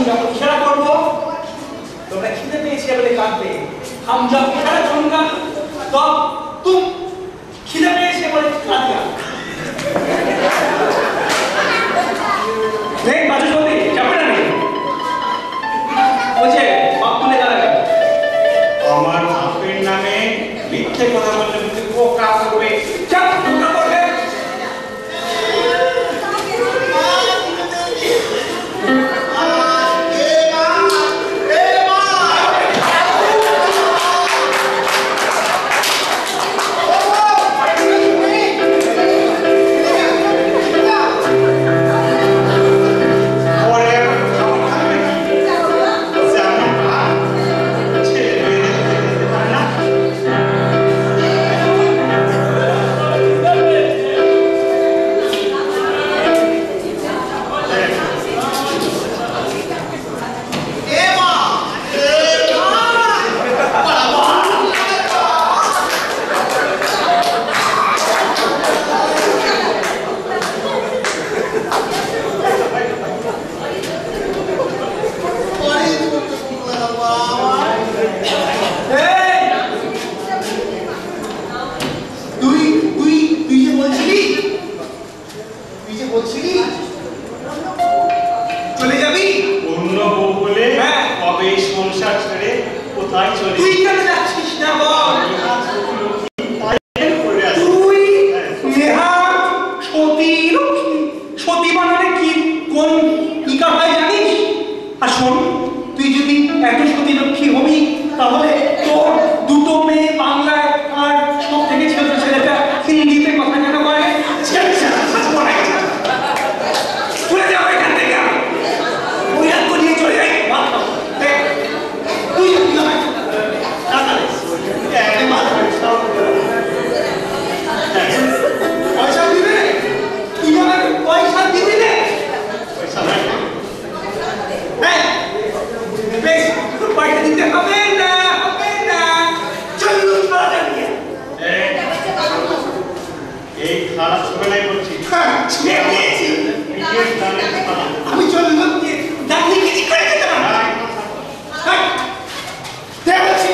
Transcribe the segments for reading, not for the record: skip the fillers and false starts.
যখন ইশারা করবো তোমরা খিদে পেয়েছে বলে কাঁদবে। हम जब इशारा करूंगा तो तुम খিদে পেয়েছে বলে কাঁদবে। नहीं बाजू छोड़ दे चापे ना नहीं मुझे बाप तुले जा रहा है আমার বাপের নামে মিথ্যে কথা বললে মুখে পোকা করবে। चल पोका করবে চলে যাবি অন্য বউ বলে কবে সংসার ছেড়ে কোথায় চলে তুই কেন যাচ্ছিস না বল তুই নেহা সতী লক্ষ্মী সতী মানে কি কোন ইকা ভাই জানিস আর শোন তুই যদি এত সতী লক্ষ্মী হবি তাহলে তোর দুটো মেয়ে বাংলায় আর সব থেকে ছোট ছেলেটা হিন্দিতে কথা কেন বলে চলে যাও এখান থেকে ওই আর নিয়ে চলে যাই তুই পয়সা দিবে তুই আমাকে পয়সা দিবি না হ্যাঁ বেশ পয়সা দিতে হবে না চলুন নিয়ে এই খারাপ ছোটলাই বলছি আমি চলুন দিয়ে দাঁড়িয়ে কিছু করে যেতে পারবো দেখছি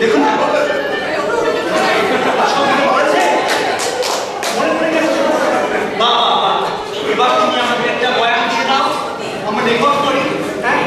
দেখুন এবার তুমি আমাকে একটা বয়ান দিয়ে দাও আমরা রেকর্ড করি হ্যাঁ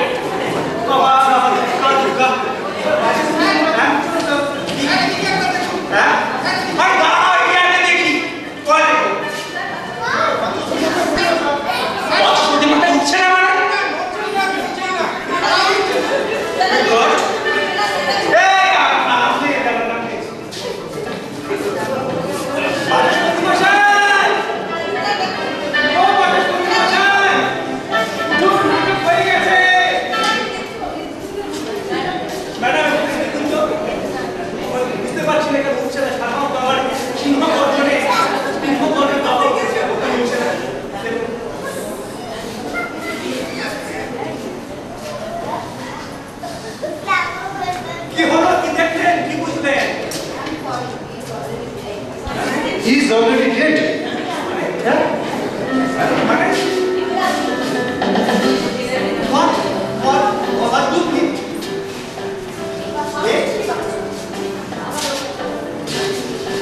He's already dead. What do you mean?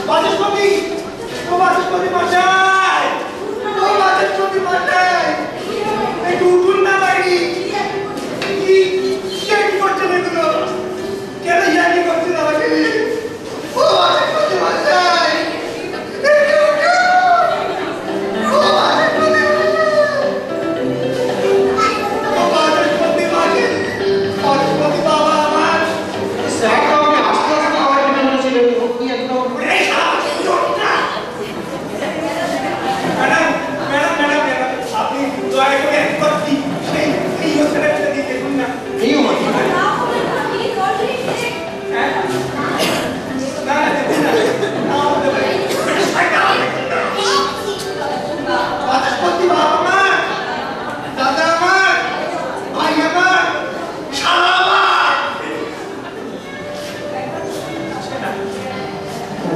Vachaspati মশাই ও বাচস্পতি মশাই একটু উঠুন না বাড়ি কি করছেন এগুলো কেন জানি করছেন আমাকে ও বাচস্পতি মশাই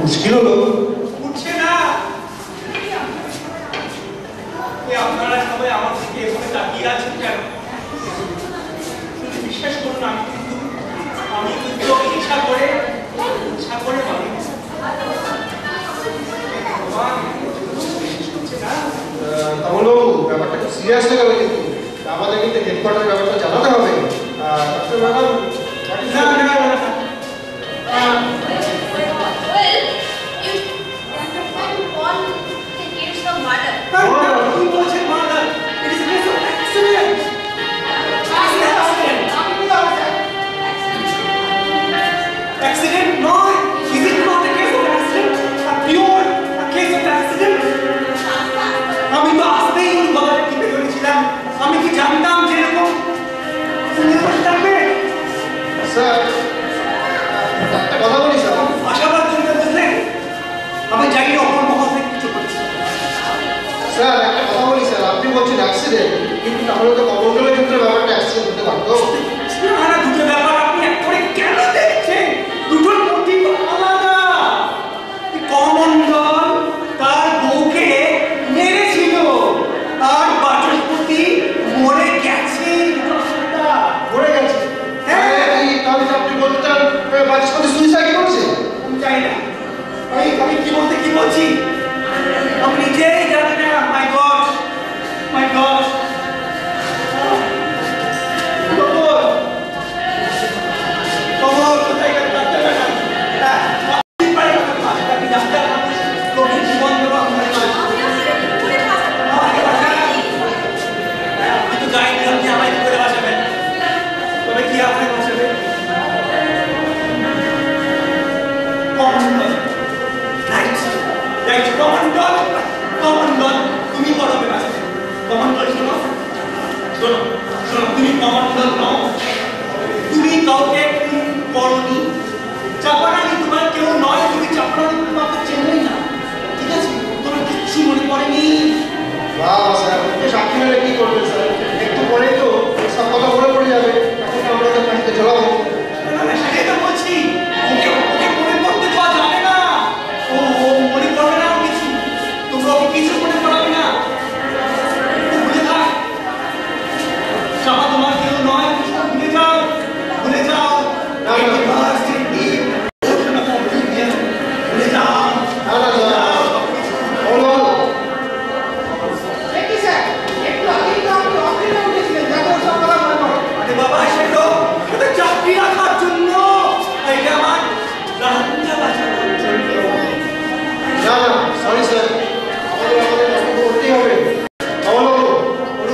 মুশকিল হলো। উঠছে না। আপনারা সবাই আমার দিকে এভাবে তাকিয়ে আছেন কেন? বিশ্বাস করুন, আমি কিন্তু ইচ্ছা করে বলি তাহলে ব্যাপারটা একটু সিরিয়াস হয়ে গেল, কিন্তু আমাদের কিন্তু হেডকোয়ার্টারের ব্যাপারটা জানাতে হবে। ডক্টর ম্যাডাম, না না না তুমি বলছেন murder. It is case of accident. Accident নয়। Is it not a case of accident? A pure case of accident. আমি তো আসতেই ওর গলায় টিপে ধরেছিলাম। আমি কি জানতাম যে এরকম থাকবে? স্যার একটা কথা বলি স্যার। আশাবাদ জন্য বুঝলেন? আমি জানি না অপর মহল থেকে কিছু করছি। স্যার একটা কথা বলি স্যার, আপনি বলছেন অ্যাক্সিডেন্ট, কিন্তু তাহলে তো কমন্ডলের ক্ষেত্রে ব্যাপারটা অ্যাক্সিডেন্ট হতে পারতো। না, দুটো ব্যাপার আপনি এক করে কেন দেখছেন? দুটোর মোটিভ আলাদা। কমন্ডল তার বউকে মেরেছিল আর বাচস্পতি মরে গেছে। মরে গেছে? হ্যাঁ, তাহলে আপনি বলতে চান বাচস্পতি সুইসাইড করেছে? আমি চাই না। আমি কি বলতে কি বলছি আমি নিজেই জানি না। মাই গড, মাই গড। কোথায় গেল ডাক্তার? ডাক্তার লোকের জীবন দেওয়া আপনি তো গাইড আপনি আমায় কি করে বাঁচাবেন? তবে কি আপনাকে বাঁচাবে? কমন্ডল, রাইট, কমন্ডল তুমি করবে বাঁচাবে। কমন্ডল শোনো, তুমি কমন্ডল নও। তুমি কাউকে করনি। চাপারানি তোমার কেউ নয়। তুমি চাপারানি তোমাকে চেনোই না, ঠিক আছে? তোমার কিচ্ছু মনে পড়েনি। বাবা স্যার, ওকে সাক্ষী মেরে কি করবেন স্যার? একটু পরেই তো সব কথা মনে পড়ে যাবে, তখন তো আমরা ওদের বাড়িতে চলাবো। না, সেটাই তো বলছি। ওকে মনে করতে দেওয়া যাবে না। ও মনে করবে না কিছু। তোমরা ওকে কিছু মনে করাবে না। ভুলে থাক। চাপা তোমার কেউ নয়। ভুলে যাও, ভুলে যাও। ভুলে যাও। আরে বাবা, সেটা চাকরি রাখার জন্য। এটা আমার রান্না বাঁচানোর জন্য। না না, সরি স্যার, আমাদের বক্তব্য করতেই হবে। কোনো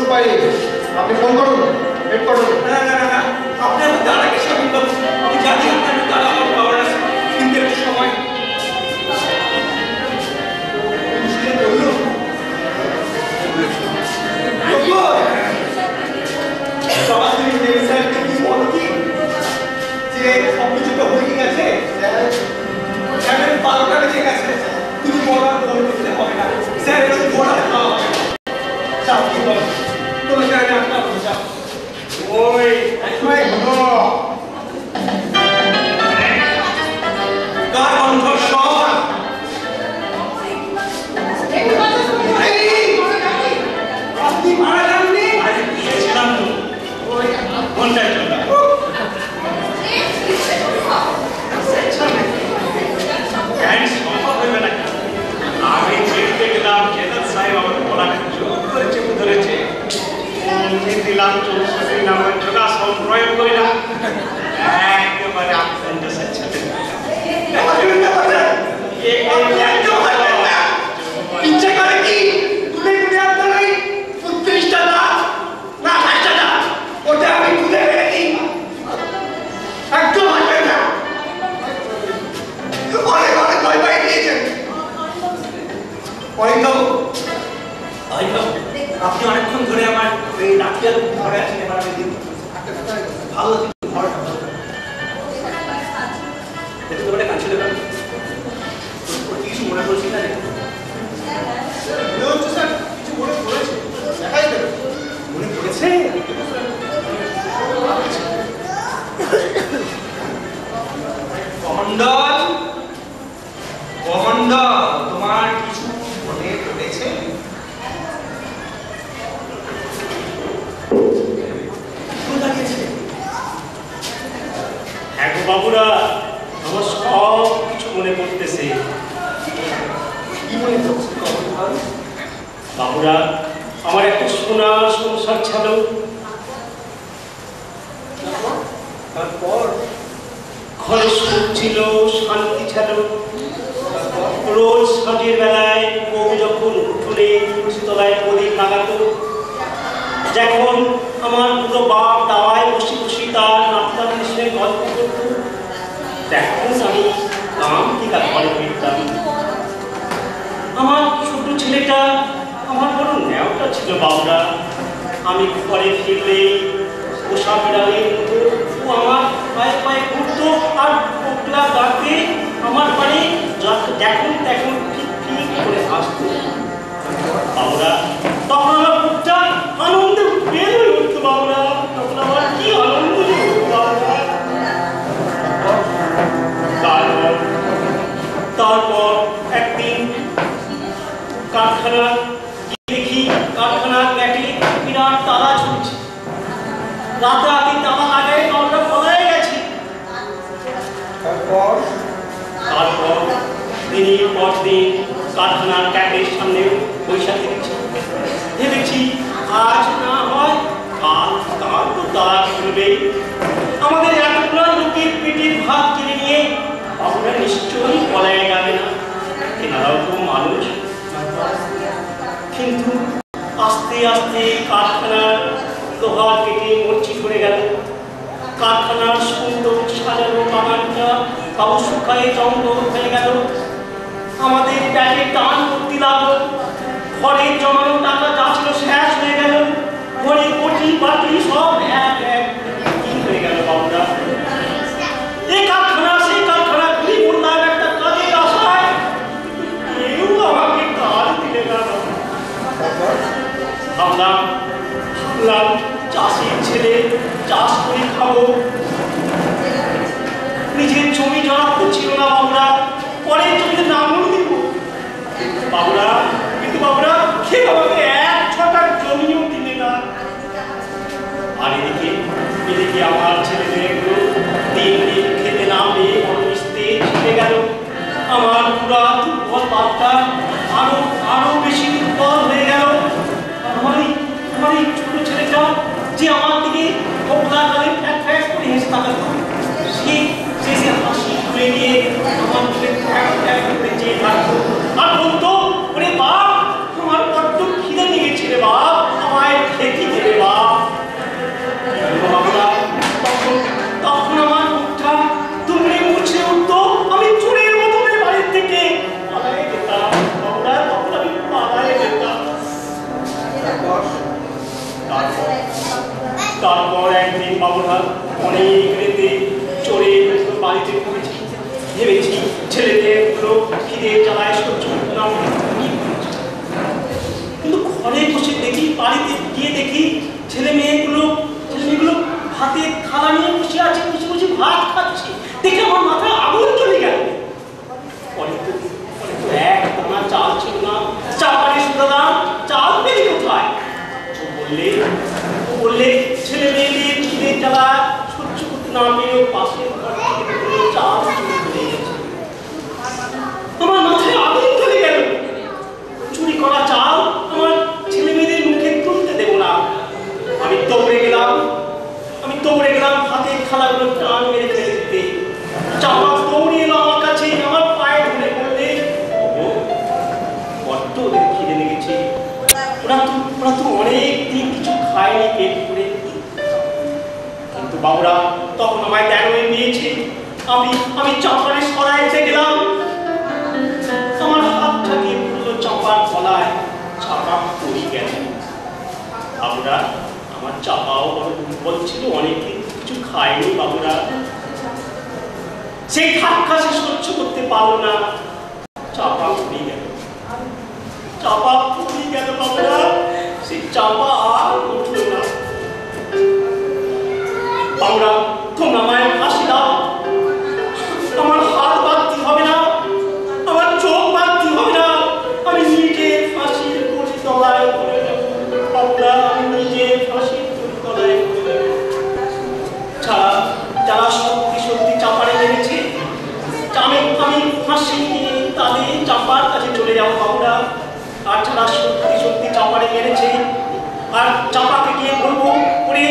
উপায় নেই, আপনি ফোন করুন হেডকোয়ার্টারে। না, আপনার দাঁড়াকে সামিল করুন। আমি জানি আপনার দাঁড়া আমার পাওয়ার আছে, কিন্তু একটু সময় যে সবকিছুটা হয়ে গেছে। 12টা বেজে গেছে। তুমি বলার বলতে হবে না স্যার, একটু ঘোরা খাওয়া হবে। চাকরি করো তোমাকে আমি একটা বোঝা। ওই কার কণ্ঠস্বর? আপনি মারা যাননি? আরে গিয়েছিলাম তো ওই ঘন্টায় চললাম। জ্ঞান সম্ভব হবে না। আমি যেতে গেলাম, জেনারেল সাহেব আমার গলাটা জোর করে চেপে ধরেছে। দিলাম 64 নামের যোগাসন প্রয়োগ করিলাম। একেবারে আপনার সাথে ইচ্ছে করে কি তুলে তুলে আপনারাই 35টা দাঁত না 28টা দাঁত ওটা আমি তুলে ফেলে দিই। একদম আসবে না। অনেক ভয় পাই দিয়েছেন। আপনি অনেকক্ষণ ধরে আমার এই ডাক্তার ঘরে আছেন। এবার আমি দিন ভালো ঘর দেখতে বলে কাছে দেবেন। কিছু মনে করছি না স্যার, কিছু মনে পড়েছে, দেখাই দেবে। মনে পড়েছে? কমন্ডল বাবুরা আমার সব কিছু মনে পড়তেছে। কি মনে করছে বাবুরা আমার একটা সোনার সংসার ছিল, তারপর ঘরে সুখ ছিল, শান্তি ছিল। রোজ সাঁঝের বেলায় বউ যখন উঠোনে তুলসী তলায় প্রদীপ লাগাতো, যখন আমার পুরো বাপ দাওয়ায় বসে বসে তার নাতি সে গল্প করত, তখন আমি কাম টিকা ঘরে ফিরতাম। আমার ছোট ছেলেটা আমার বড় ন্যাওটা ছিল বাবুরা। আমি ঘরে ফিরলে পোষা বিড়ালের মতো ও আমার পায়ে পায়ে ঘুরতো আর পোকলা দাঁতে আমার বাড়ি যখন তখন ঠিক ঠিক করে আসতো। বাবুরা তখন আমার বুকটা আনন্দে বের হয়ে উঠতো। বাবুরা তখন আমার কি আনন্দ হতো বাবুরা। তারপর একদিন কারখানা দেখি, কারখানার গেটে বিরাট তালা ঝুলছে। রাতারাতি তালা লাগাই আমরা পলায় গেছি। তারপর দিনের পর দিন কারখানার ক্যাটের সামনে বৈশাখ দেখছি, ভেবেছি আজ না হয় কাল কাল তো তারা খুলবে। আমাদের এতগুলো লোকের পেটের ভাত কিনে নিয়ে আমরা নিশ্চয়ই পলায় যাবে না, এনারাও তো মানুষ। কিন্তু আস্তে আস্তে কারখানার লোহার কেটে মরচি ধরে গেল। কারখানার সুন্দর সাজানো বাগানটা কাউ শুকায় জঙ্গল হয়ে গেল। আমাদের ব্যাগে টান করতে লাগলো। ঘরে জমানো টাকা যা ছিল শেষ হয়ে গেল। ঘরে কোটি বাটি সব এক এক হয়ে গেল বাবুরা। এই কারখানা সেই কারখানা ঘুরি বললাম একটা কাজের আশায়, কেউ আমাকে কাজ দিলে না। ভাবলাম চাষির ছেলে, চাষ করে খাবো। নিজের জমি জমা তো ছিল না বাবুরা, পরের জমিতে নামও দিব বাবুরা। কিন্তু বাবুরা কেউ আমাকে এক ছটা জমিও দিলে না। আর এদিকে আমার ছেলে মেয়েগুলো দিন দিন খেতে নামলে মিশতে শিখে গেল। আমার পুরা দুর্বল বাপটা আরো বেশি দুর্বল হয়ে গেল। আমার এই ছোট ছেলেটা যে আমার দিকে কোকলা গালে ফ্যাক ফ্যাক করে হেসে থাকতো, সে হাসি খুলে নিয়ে আমার দিকে ফ্যাক ফ্যাক করতে চেয়ে থাকতো আর বলতো, ওরে বাপ আমার বড্ড খিদে লেগেছে রে বাপ, আমায় খেতে দেবে বাপ। তখন আমার মুখটা দুমড়ে মুছড়ে উঠতো। আমি চোরের মতো বাড়ির থেকে পালায়ে যেতাম বাবুরা, তখন আমি পালায়ে যেতাম। তারপর একদিন বাবুরা অনেক রেতে চড়ে বাড়িতে ঢুকেছি। ভেবেছি ছেলেদের খিদে জ্বালায় সহ্য করতে না, কিন্তু ঘরে বসে দেখি, বাড়িতে গিয়ে দেখি ছেলে মেয়েগুলো হাতে থালা নিয়ে বসে আছে, বসে বসে ভাত খাচ্ছে। দেখে আমার মাথায় আগুন চলে গেল। পরে তো এক দানা চাল ছিল না। চাপারে শুধালাম চাল পেলি কোথায়? বললে ছেলে মেয়েদের খিদে জ্বালা সহ্য করতে না পেরেও পাশের ঘর থেকে চাল চুরি করে গেছে। আমার মাথায় আগুন চলে গেল। চুরি করা চাল আমার ছেলে মেয়েদের মুখে তুলতে দেব না। আমি দৌড়ে গেলাম হাতের থালাগুলো টান মেরে ফেলে দিতে। চাপা দৌড়ে এলো আমার কাছে, আমার পায়ে ধরে বললে, বড্ড ওদের খিদে লেগেছে, ওরা তো অনেক দিন কিছু খায়নি পেট ভরে। কিন্তু বাবুরা তখন আমায় দেয় দিয়েছে। আমি চাপারে সরাইতে গেলাম, আমার হাতটা দিয়ে পড়লো চাপার গলায়, চাপা পড়ে গেল। বাবুরা আমার চাপাও বড় দুর্বল ছিল, অনেকদিন কিছু খায়নি বাবুরা। সেই ধাক্কা সে সহ্য করতে পারলো না, চাপা পড়ে গেল। বাবুরা সেই চাপা আর উঠল না। বাবুরা তোমরা আমায় ফাঁসি দাও, আমার হাত বাঁধতে হবে না, আমার চোখ বাঁধতে হবে না, আমি নিজে ফাঁসির করি তলায় করে নেব। বাবুরা আমি নিজে ফাঁসির করি তলায় করে নেব। যারা সত্যি চাপা ফাঁসি নিয়ে তাদের চাপার কাছে চলে যাবো বাবুরা। আর যারা সত্যি সত্যি চাপারে মেরেছে আর চাপাকে গিয়ে বলবো ওরে